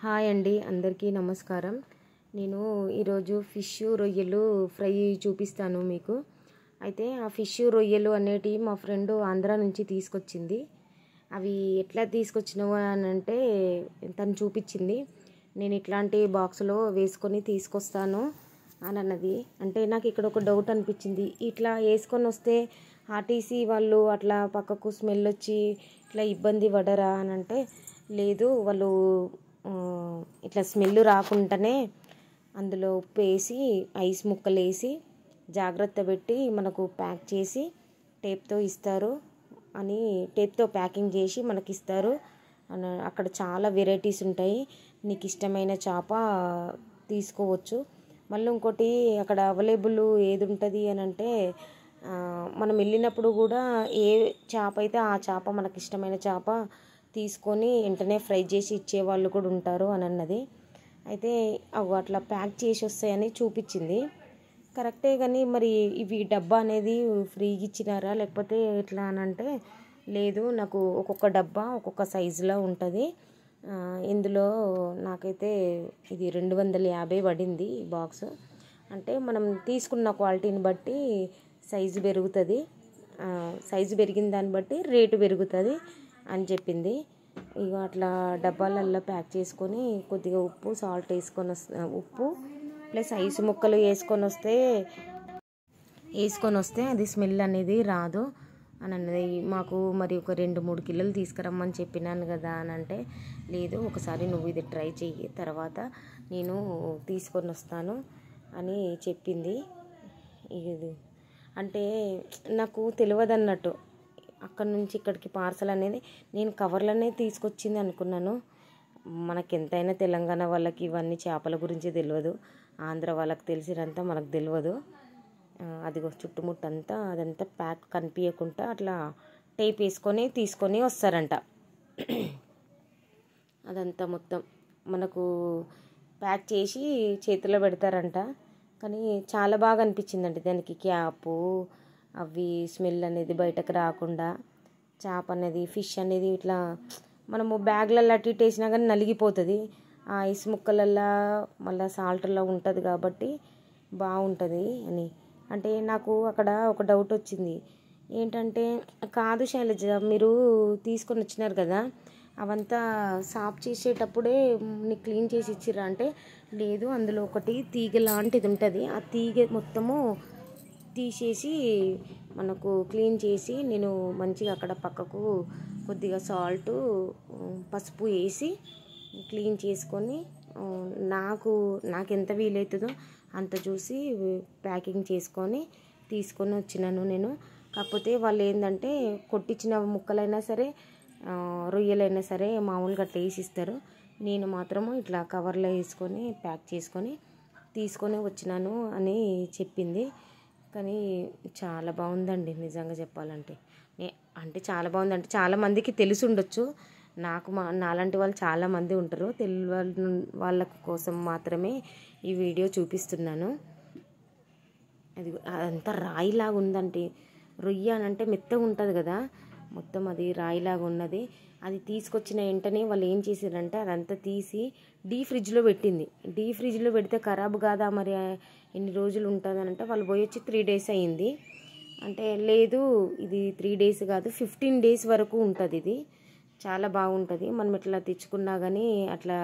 Hi అండి, అందరికీ నమస్కారం. నేను ఈరోజు ఫిష్ రొయ్యలు ఫ్రై చూపిస్తాను మీకు. అయితే ఆ ఫిష్ రొయ్యలు అనేటివి మా ఫ్రెండ్ ఆంధ్ర నుంచి తీసుకొచ్చింది. అవి ఎట్లా తీసుకొచ్చినవు అని అంటే తను చూపించింది. నేను ఇట్లాంటి బాక్స్లో వేసుకొని తీసుకొస్తాను అని అన్నది. అంటే నాకు ఇక్కడ ఒక డౌట్ అనిపించింది. ఇట్లా వేసుకొని వస్తే ఆర్టీసీ వాళ్ళు అట్లా పక్కకు స్మెల్ వచ్చి ఇట్లా ఇబ్బంది పడరా అని అంటే, లేదు, వాళ్ళు ఇట్లా స్మెల్ రాకుండానే అందులో ఉప్పు వేసి ఐస్ ముక్కలు వేసి జాగ్రత్త పెట్టి మనకు ప్యాక్ చేసి టేప్తో ఇస్తారు అని, టేప్తో ప్యాకింగ్ చేసి మనకి ఇస్తారు. అక్కడ చాలా వెరైటీస్ ఉంటాయి. నీకు ఇష్టమైన చేప తీసుకోవచ్చు. మళ్ళీ ఇంకోటి అక్కడ అవైలబుల్ ఏది ఉంటుంది అని అంటే, మనం వెళ్ళినప్పుడు కూడా ఏ చేప అయితే ఆ చేప మనకి ఇష్టమైన చేప తీసుకొని వెంటనే ఫ్రై చేసి ఇచ్చేవాళ్ళు కూడా ఉంటారు అని అన్నది. అయితే అవి అట్లా ప్యాక్ చేసి వస్తాయని చూపించింది. కరెక్టే, కానీ మరి ఇవి డబ్బా అనేది ఫ్రీగా ఇచ్చినారా లేకపోతే ఎట్లా అని అంటే, లేదు, నాకు ఒక్కొక్క డబ్బా ఒక్కొక్క సైజులో ఉంటుంది. ఇందులో నాకైతే ఇది 250 పడింది ఈ బాక్స్. అంటే మనం తీసుకున్న క్వాలిటీని బట్టి సైజు పెరుగుతుంది, సైజు పెరిగిన దాన్ని బట్టి రేటు పెరుగుతుంది అని చెప్పింది. ఇక అట్లా డబ్బాలల్లో ప్యాక్ చేసుకొని కొద్దిగా ఉప్పు సాల్ట్ వేసుకొని ఉప్పు ప్లస్ ఐసు ముక్కలు వేసుకొని వస్తే అది స్మెల్ అనేది రాదు అని అన్నది. మాకు మరి ఒక 2-3 కిలోలు తీసుకురమ్మని చెప్పినాను కదా అని అంటే, లేదు, ఒకసారి నువ్వు ఇది ట్రై చెయ్యి, తర్వాత నేను తీసుకొని వస్తాను అని చెప్పింది. ఇది అంటే నాకు తెలియదు అన్నట్టు. అక్కడ నుంచి ఇక్కడికి పార్సల్ అనేది నేను కవర్లోనే తీసుకొచ్చింది అనుకున్నాను. మనకి ఎంతైనా తెలంగాణ వాళ్ళకి ఇవన్నీ చేపల గురించి తెలియదు, ఆంధ్ర వాళ్ళకి తెలిసినంత మనకు తెలియదు. అదిగో చుట్టుముట్టంతా అదంతా ప్యాక్ కనిపించకుండా అట్లా టేప్ వేసుకొని తీసుకొని వస్తారంట. అదంతా మొత్తం మనకు ప్యాక్ చేసి చేతిలో పెడతారంట. కానీ చాలా బాగా అనిపించిందండి. దానికి క్యాపు అవి స్మెల్ అనేది బయటకు రాకుండా, చేప అనేది ఫిష్ అనేది ఇట్లా మనము బ్యాగ్లలో అటు ఇటు వేసినా కానీ నలిగిపోతుంది. ఆ ఐస్ ముక్కలల్లో మళ్ళీ సాల్ట్లో ఉంటుంది కాబట్టి బాగుంటుంది అని అంటే, నాకు అక్కడ ఒక డౌట్ వచ్చింది. ఏంటంటే, కాదు శైలజ, మీరు తీసుకొని వచ్చినారు కదా, అవంతా సాఫ్ చేసేటప్పుడే నీకు క్లీన్ చేసి ఇచ్చిర్రా అంటే, లేదు, అందులో ఒకటి తీగ లాంటిది ఉంటుంది. ఆ తీగ మొత్తము తీసేసి మనకు క్లీన్ చేసి నేను మంచిగా అక్కడ పక్కకు కొద్దిగా సాల్టు పసుపు వేసి క్లీన్ చేసుకొని నాకు ఎంత వీలవుతుందో అంత చూసి ప్యాకింగ్ చేసుకొని తీసుకొని వచ్చినాను నేను. కాకపోతే వాళ్ళు ఏంటంటే కొట్టించిన ముక్కలైనా సరే రొయ్యలైనా సరే మామూలుగా అట్లా వేసి ఇస్తారు. నేను మాత్రము ఇట్లా కవర్లో వేసుకొని ప్యాక్ చేసుకొని తీసుకొని వచ్చినాను అని చెప్పింది. కానీ చాలా బాగుందండి నిజంగా చెప్పాలంటే. అంటే చాలా బాగుందంటే చాలామందికి తెలిసి ఉండొచ్చు, నాలాంటి వాళ్ళు చాలామంది ఉంటారు. తెలియని వాళ్ళ కోసం మాత్రమే ఈ వీడియో చూపిస్తున్నాను. అది అదంతా రాయిలాగా ఉందంటే, రొయ్య అంటే మెత్తగా ఉంటుంది కదా, మొత్తం అది రాయిలాగా ఉన్నది. అది తీసుకొచ్చిన వెంటనే వాళ్ళు ఏం చేశారంటే అదంతా తీసి ఫ్రిడ్జ్లో పెట్టింది. ఫ్రిడ్జ్లో పెడితే ఖరాబ్ కాదా, మరి ఎన్ని రోజులు ఉంటుంది అని అంటే, వాళ్ళు పోయి వచ్చి 3 days అయ్యింది. అంటే లేదు, ఇది 3 days కాదు, 15 days వరకు ఉంటుంది. ఇది చాలా బాగుంటుంది. మనం ఇట్లా తెచ్చుకున్నా కానీ అట్లా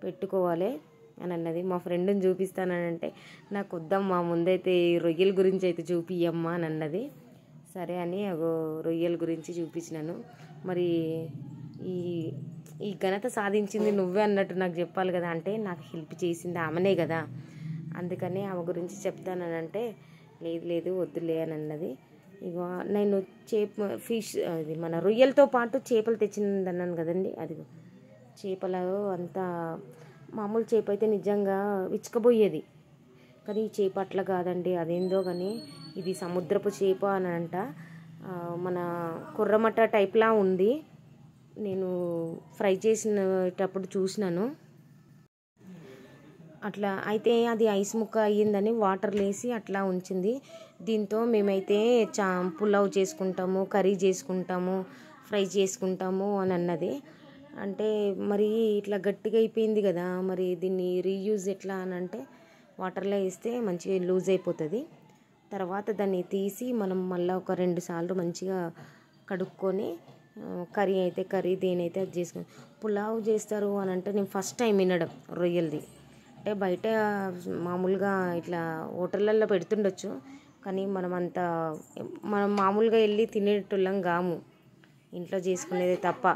పెట్టుకోవాలి అని అన్నది. మా ఫ్రెండ్ని చూపిస్తానంటే, నాకు వద్దమ్మా, ముందైతే రొయ్యల గురించి అయితే చూపియమ్మా అని అన్నది. సరే అని రొయ్యల గురించి చూపించినాను. మరి ఈ ఘనత సాధించింది నువ్వే అన్నట్టు నాకు చెప్పాలి కదా. అంటే నాకు హెల్ప్ చేసింది ఆమెనే కదా, అందుకని ఆమె గురించి చెప్తానని అంటే, లేదు వద్దులే అని అన్నది. ఇక నేను ఫిష్ అది మన రొయ్యలతో పాటు చేపలు తెచ్చింది అన్నాను కదండి, అది చేపలు అంతా మామూలు చేప అయితే నిజంగా విచ్చుకపోయేది. కానీ ఈ చేప అట్లా కాదండి, అదేందో కానీ ఇది సముద్రపు చేప అని అంట. మన కుర్రమట్ట టైప్లా ఉంది. నేను ఫ్రై చేసినప్పుడు చూసినాను అట్లా. అయితే అది ఐస్ ముక్క అయ్యిందని వాటర్లో వేసి అట్లా ఉంచింది. దీంతో మేమైతే పులావ్ చేసుకుంటాము, కర్రీ చేసుకుంటాము, ఫ్రై చేసుకుంటాము అని అన్నది. అంటే మరి ఇట్లా గట్టిగా అయిపోయింది కదా, మరి దీన్ని రీయూజ్ ఎట్లా అని అంటే వాటర్లో వేస్తే మంచిగా లూజ్ అయిపోతుంది. తర్వాత దాన్ని తీసి మనం మళ్ళీ ఒక 2 సార్లు మంచిగా కడుక్కొని కర్రీ అయితే కర్రీ, దేనైతే అది చేసుకొని పులావ్ చేస్తారు అని అంటే నేను ఫస్ట్ టైం వినడం రొయ్యలది. అంటే బయట మామూలుగా ఇట్లా హోటళ్ళల్లో పెడుతుండొచ్చు, కానీ మనం మామూలుగా వెళ్ళి తినేటోళ్ళం కాము, ఇంట్లో చేసుకునేది తప్ప.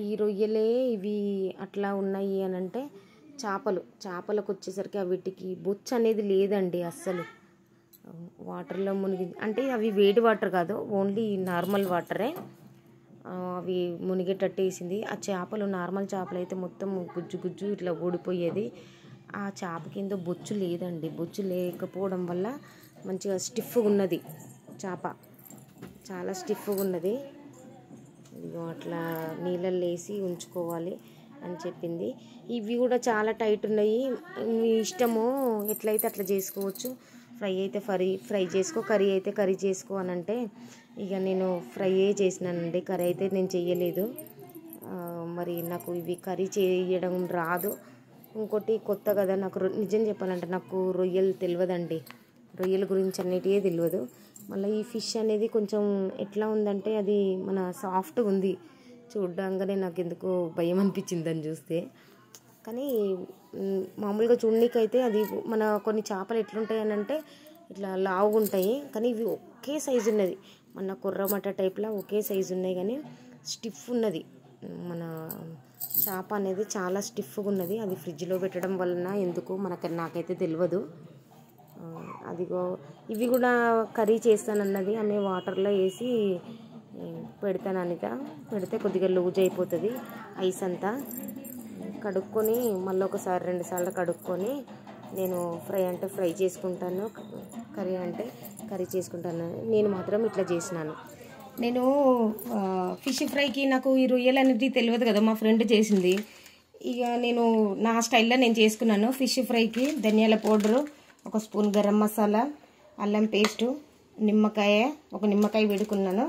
ఈ రొయ్యలే ఇవి అట్లా ఉన్నాయి అని అంటే చేపలకు వచ్చేసరికి వీటికి బొచ్చు అనేది లేదండి అస్సలు. వాటర్లో మునిగి అంటే అవి వేడి వాటర్ కాదు, ఓన్లీ నార్మల్ వాటరే. అవి మునిగేటట్టు వేసింది. ఆ చేపలు నార్మల్ చేపలు అయితే మొత్తం గుజ్జు గుజ్జు ఇట్లా ఊడిపోయేది. ఆ చేప కింద బొచ్చు లేదండి. బొచ్చు లేకపోవడం వల్ల మంచిగా స్టిఫ్గా ఉన్నది చేప, చాలా స్టిఫ్గా ఉన్నది. ఇదిగో అట్లా నీళ్ళల్లో వేసి ఉంచుకోవాలి అని చెప్పింది. ఇవి కూడా చాలా టైట్ ఉన్నాయి. మీ ఇష్టము, ఎట్లయితే అట్లా చేసుకోవచ్చు. ఫ్రై అయితే ఫ్రై చేసుకో, కర్రీ అయితే కర్రీ చేసుకో అని అంటే ఇక నేను ఫ్రైయే చేసినానండి, కర్రీ అయితే నేను చెయ్యలేదు. మరి నాకు ఇవి కర్రీ చేయడం రాదు. ఇంకోటి కొత్త కదా నాకు, నిజం చెప్పాలంటే నాకు రొయ్యలు తెలియదండి, రొయ్యల గురించి అన్నిటికీ తెలియదు. మళ్ళీ ఈ ఫిష్ అనేది కొంచెం ఎట్లా ఉందంటే అది మన సాఫ్ట్గా ఉంది. చూడ్డంగానే నాకు ఎందుకో భయం అనిపించింది దాన్ని చూస్తే. కానీ మామూలుగా చూడనీకైతే అది మన కొన్ని చేపలు ఎట్లుంటాయి అని అంటే ఇట్లా లావుగా ఉంటాయి, కానీ ఇవి ఒకే సైజు ఉన్నది. మన కొర్రమట టైప్లో ఒకే సైజు ఉన్నాయి, కానీ స్టిఫ్ ఉన్నది. మన చేప అనేది చాలా స్టిఫ్గా ఉన్నది. అది ఫ్రిడ్జ్లో పెట్టడం వలన ఎందుకో నాకైతే తెలియదు. అదిగో ఇవి కూడా కర్రీ చేస్తానన్నది, ఆమె వాటర్లో వేసి పెడతాననిక పెడితే కొద్దిగా లూజ్ అయిపోతుంది ఐస్ అంతా. కడుక్కొని మళ్ళీ ఒకసారి 2 సార్లు కడుక్కొని నేను ఫ్రై అంటే ఫ్రై చేసుకుంటాను, కర్రీ అంటే కర్రీ చేసుకుంటాను. నేను మాత్రం ఇట్లా చేసినాను. నేను ఫిష్ ఫ్రైకి నాకు ఈ రొయ్యలు అనేది తెలియదు కదా, మా ఫ్రెండ్ చేసింది. ఇక నేను నా స్టైల్లో నేను చేసుకున్నాను. ఫిష్ ఫ్రైకి ధనియాల పౌడరు, 1 స్పూన్ గరం మసాలా, అల్లం పేస్టు, ఒక నిమ్మకాయ వేడుకున్నాను,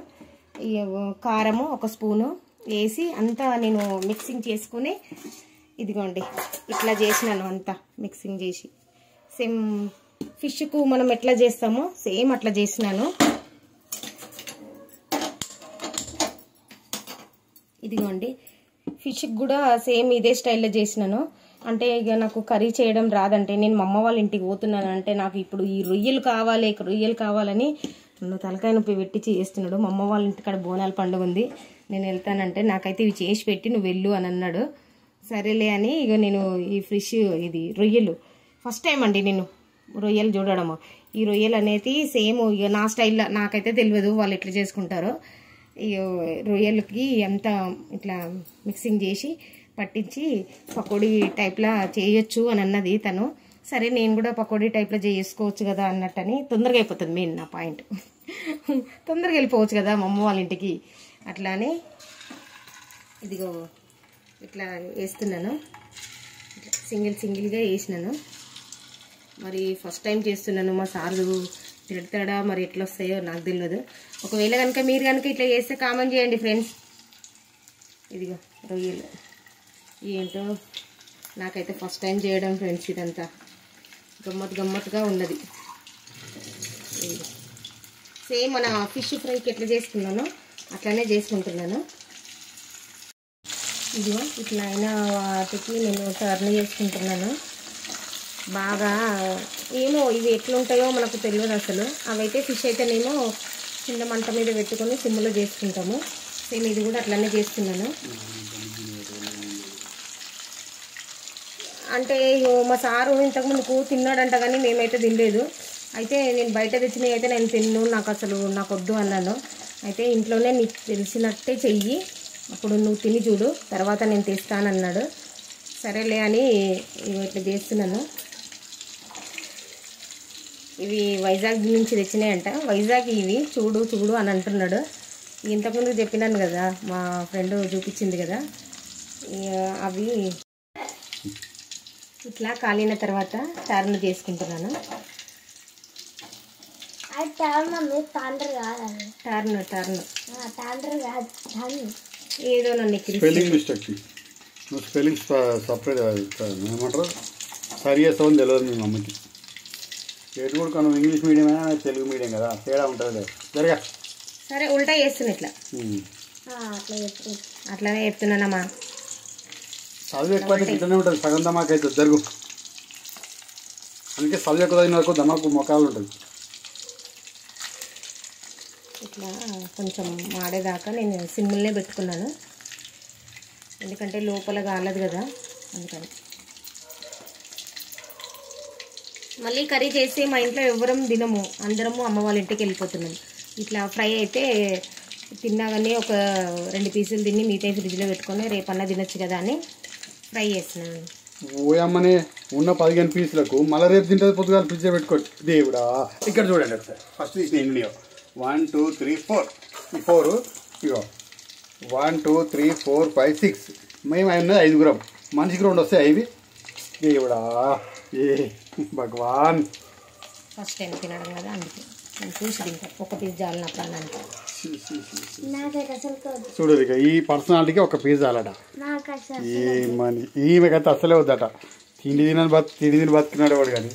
కారము 1 స్పూను వేసి అంతా నేను మిక్సింగ్ చేసుకుని ఇదిగోండి ఇట్లా చేసినాను. అంతా మిక్సింగ్ చేసి సేమ్ ఫిష్కు మనం ఎట్లా చేస్తామో సేమ్ అట్లా చేసినాను. ఇదిగోండి ఫిష్కి కూడా సేమ్ ఇదే స్టైల్లో చేసినాను. అంటే ఇక నాకు కర్రీ చేయడం రాదంటే నేను మా అమ్మ వాళ్ళ ఇంటికి పోతున్నాను అంటే నాకు ఇప్పుడు ఈ రొయ్యలు కావాలని నన్ను తలకాయ నొప్పి పెట్టి చేస్తున్నాడు. మా అమ్మ వాళ్ళ ఇంటికాడ బోనాల పండుగ ఉంది, నేను వెళ్తానంటే నాకైతే ఇవి చేసి పెట్టి నువ్వు వెళ్ళు అని అన్నాడు. సరేలే అని ఇక నేను ఈ ఇది రొయ్యలు ఫస్ట్ టైం అండి నేను రొయ్యలు చూడడము. ఈ రొయ్యలు అనేది సేమ్ ఇక నా స్టైల్లో, నాకైతే తెలియదు వాళ్ళు ఎట్లా చేసుకుంటారో. ఇక రొయ్యలకి అంతా ఇట్లా మిక్సింగ్ చేసి పట్టించి పకోడీ టైప్లా చేయొచ్చు అని అన్నది తను. సరే నేను కూడా పకోడీ టైప్లో చేసుకోవచ్చు కదా అన్నట్టని, తొందరగా అయిపోతుంది మెయిన్ నా పాయింట్, తొందరగా వెళ్ళిపోవచ్చు కదా మా అమ్మ వాళ్ళ ఇంటికి అట్లా అని ఇదిగో ఇట్లా వేస్తున్నాను. ఇట్లా సింగిల్గా వేసినాను. మరి ఫస్ట్ టైం చేస్తున్నాను, మా సార్లు తిడతాడా మరి ఎట్లా వస్తాయో నాకు తెలియదు. ఒకవేళ కనుక మీరు కనుక ఇట్లా చేస్తే కామెంట్ చేయండి ఫ్రెండ్స్. ఇదిగో రొయ్యలు ఏంటో నాకైతే ఫస్ట్ టైం చేయడం ఫ్రెండ్స్, ఇదంతా గమ్మత్తుగా ఉన్నది. సేమ్ మన ఫిష్ ఫ్రైకి ఎట్లా చేసుకున్నానో అట్లానే చేసుకుంటున్నాను. ఇదిగో ఇట్లా అయినా వాటికి నేను టర్న్ చేసుకుంటున్నాను. బాగా ఏమో ఇవి ఎట్లుంటాయో మనకు తెలియదు అసలు. అవైతే ఫిష్ అయితేనేమో చిన్న మంట మీద పెట్టుకొని సిమ్లో చేసుకుంటాము. సేమ్ ఇది కూడా అట్లానే చేస్తున్నాను. అంటే మా సారు ఇంతకుముందుకు తిన్నాడంట, కానీ మేమైతే తినలేదు. అయితే నేను బయట తెచ్చినవి అయితే నేను తిన్ను, నాకు వద్దు అన్నాను. అయితే ఇంట్లోనే నీకు తెలిసినట్టే చెయ్యి, అప్పుడు నువ్వు తిని చూడు, తర్వాత నేను తెస్తానన్నాడు. సరేలే అని ఇట్లా చేస్తున్నాను. ఇవి వైజాగ్ నుంచి తెచ్చినాయంట. వైజాగ్ ఇవి చూడు అని అంటున్నాడు. ఇంతకుముందు చెప్పినాను కదా, మా ఫ్రెండ్ చూపించింది కదా. అవి ఇట్లా కాలిన తర్వాత టర్న్ చేసుకుంటున్నాను. ఏదో నన్ను స్పెల్లింగ్ మిస్టేక్. నువ్వు స్పెల్లింగ్ సపరేట్ ఏమంటారు సరి చేస్తావని తెలియదు మీ మమ్మీకి. ఎటు కూడా నువ్వు ఇంగ్లీష్ మీడియం అయినా తెలుగు మీడియం కదా, తేడా ఉంటుంది లేదు జరగా. సరే ఉల్టా చేస్తున్నా ఇట్లా, అట్లానే చెప్తున్నానమ్మా. చదువు ఎక్కువ అయితే ఇట్లనే ఉంటుంది, సగం దమాకు అవుతుంది జరుగు. అందుకే చదువు ఎక్కువ తగిన వరకు దమాకు మొక్కలు ఉంటుంది. ఇట్లా కొంచెం మాడేదాకా నేను సిమ్ముల్నే పెట్టుకున్నాను, ఎందుకంటే లోపల కాలదు కదా అందుకని. మళ్ళీ కర్రీ చేసి మా ఇంట్లో ఎవరం తినము, అందరము అమ్మ వాళ్ళ ఇంటికి వెళ్ళిపోతున్నాము. ఇట్లా ఫ్రై అయితే తిన్నాగానే ఒక 2 పీసులు తిని మిగతా ఫ్రిడ్జ్లో పెట్టుకొని రేపన్నా తినొచ్చు కదా అని ఫ్రై చేస్తున్నాను. ఓయమ్మనే ఉన్న 15 పీసులకు మళ్ళీ రేపు తింటుంది పొద్దుగాల ఫ్రిడ్జ్లో పెట్టుకోండి. దేవుడా ఇక్కడ చూడండి ఒకసారి. ఫస్ట్ నేను 1 2 3 4 ఈ 4 ఇగో 1 2 3 4 5 6 మేము అయినది 5 మనిషికి 2 వస్తాయి 5. దేవుడా ఏ భగవాన్. ఫస్ట్ టైం తినడం కదా అందుకే నేను చూసి తింటా, ఒక పీస్ చాలు నా ప్రాణానికి. చూడు ఇక ఈ పర్సనాలిటీకి ఒక పీస్ చాలట. ఏమని ఈమెకైతే అసలే వద్దట. తిండి తిని బతికినాడు వాడు. కానీ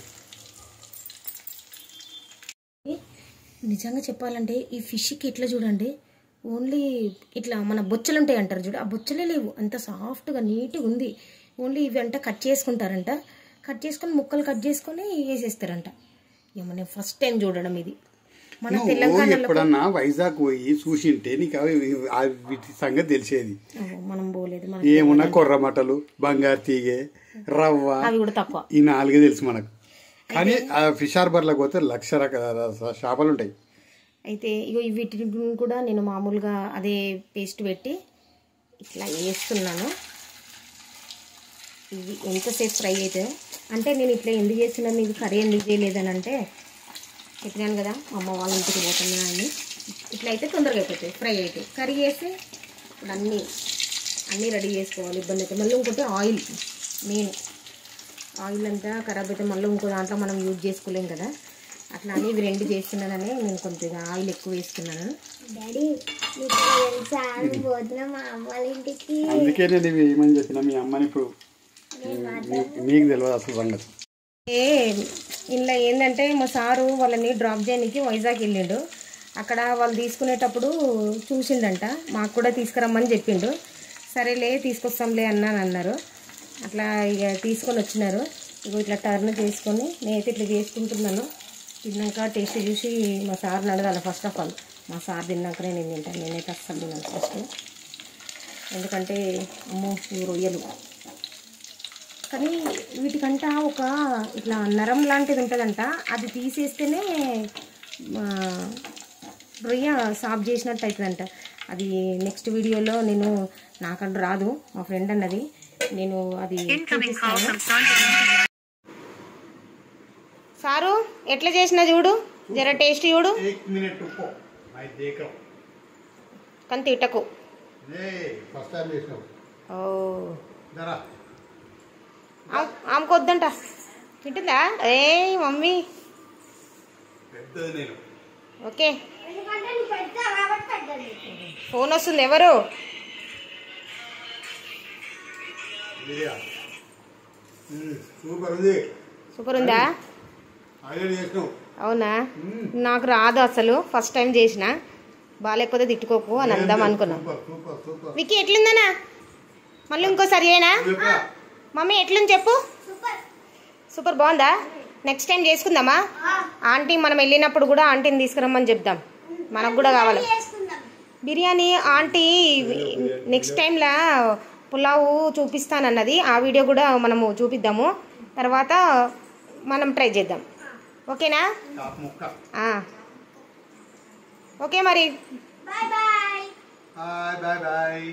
నిజంగా చెప్పాలంటే ఈ ఫిష్కి ఇట్లా చూడండి, ఓన్లీ ఇట్లా మన బొచ్చలు ఉంటాయి అంటారు చూడు, ఆ బొచ్చలే లేవు, అంత సాఫ్ట్గా నీట్గా ఉంది. ఓన్లీ ఇవి అంటే కట్ చేసుకుంటారంట, కట్ చేసుకొని ముక్కలు కట్ చేసుకొని వేసేస్తారంట. ఏమన్నా ఫస్ట్ టైం చూడడం ఇది. మన తెలంగాణ ఎప్పుడన్నా వైజాగ్ పోయి చూసింటే నీకు వీటి సంగతి తెలిసేది. మనం పోలేదు. ఏమున్నా కొర్ర మటలు, బంగారు తీగె, రవ్వ, అవి కూడా తక్కువ. ఈ 4 తెలుసు మనకు. కానీ ఆ ఫిష్ హార్బర్లోకి పోతే 1,00,000 రకాల చేపలు ఉంటాయి. అయితే ఇగో వీటిని కూడా నేను మామూలుగా అదే పేస్ట్ పెట్టి ఇట్లా వేస్తున్నాను. ఇవి ఎంతసేపు ఫ్రై అయితే అంటే నేను ఇట్లా ఎందుకు చేస్తున్నాను, ఇది కర్రీ ఎందుకు చేయలేదని అంటే చెప్పినాను కదా అమ్మ వాళ్ళ ఇంటికి పోతున్నాను. ఇట్లా అయితే తొందరగా అయిపోతాయి ఫ్రై అయితే. కర్రీ చేస్తే ఇప్పుడు అన్నీ రెడీ చేసుకోవాలి, ఇబ్బంది అయితే. మళ్ళీ ఇంకోటి ఆయిల్, మెయిన్ ఆయిల్ అంతా ఖరాబ్ అయితే మళ్ళీ ఇంకో దాంట్లో మనం యూజ్ చేసుకోలేం కదా, అట్లా అని ఇవి 2 చేస్తున్నానని నేను కొద్దిగా ఆయిల్ ఎక్కువ వేసుకున్నాను. అందుకే నేను ఇవి ఏమని చెప్పిన మీ అమ్మని ఇప్పుడు నీకు తెలియదు అసలు సంగతి. ఇలా ఏంటంటే మా సారు వాళ్ళని డ్రాప్ చేయడానికి వైజాగ్ వెళ్ళిండు. అక్కడ వాళ్ళు తీసుకునేటప్పుడు చూసిండంట, మాకు కూడా తీసుకురమ్మని చెప్పిండు. సరేలే తీసుకొస్తాంలే అన్నారు. అట్లా ఇక తీసుకొని వచ్చినారు. ఇగో ఇట్లా టర్న్ చేసుకొని నేనైతే ఇట్లా చేసుకుంటున్నాను. తిన్నాక టేస్ట్ చూసి మా సార్ని అడగాలి ఫస్ట్ ఆఫ్ ఆల్. మా సార్ తిన్నాకనే నేను తింటాను, నేనైతే అస్సలు తిన్నాను ఫస్ట్. ఎందుకంటే అమ్మో ఇవి రొయ్యలు. కానీ వీటికంట ఒక ఇట్లా నరం లాంటిది ఉంటుందంట, అది తీసేస్తేనే రొయ్య సాఫ్ చేసినట్టు అవుతుందంట. అది నెక్స్ట్ వీడియోలో నేను నాకంటూ రాదు, మా ఫ్రెండ్ అన్నది, నేను అది సారు ఎట్లా చేసినా చూడు, జర టేస్ట్ చూడు. కానీ తిట్టకు. ఆమెకు వద్దంట, తింటుందా? ఏ మమ్మీ ఓకే. ఫోన్ వస్తుంది, ఎవరు? సూపర్ ఉందా? అవునా? నాకు రాదు అసలు, ఫస్ట్ టైం చేసిన. బాగాలేకపోతే తిట్టుకోకు అని అందాం అనుకున్నా. విక్కీ ఎట్లుందనా? మళ్ళీ ఇంకోసారి అయినా మమ్మీ ఎట్లుంది చెప్పు. సూపర్ బాగుందా? నెక్స్ట్ టైం చేసుకుందామా? ఆంటీ మనం వెళ్ళినప్పుడు కూడా ఆంటీని తీసుకురమ్మని చెప్దాం, మనకు కూడా కావాలి బిర్యానీ. ఆంటీ నెక్స్ట్ టైంలో పులావు చూపిస్తానన్నది, ఆ వీడియో కూడా మనము చూపిద్దాము, తర్వాత మనం ట్రై చేద్దాం. ఓకేనా? ఓకే మరి, బాయ్ బాయ్.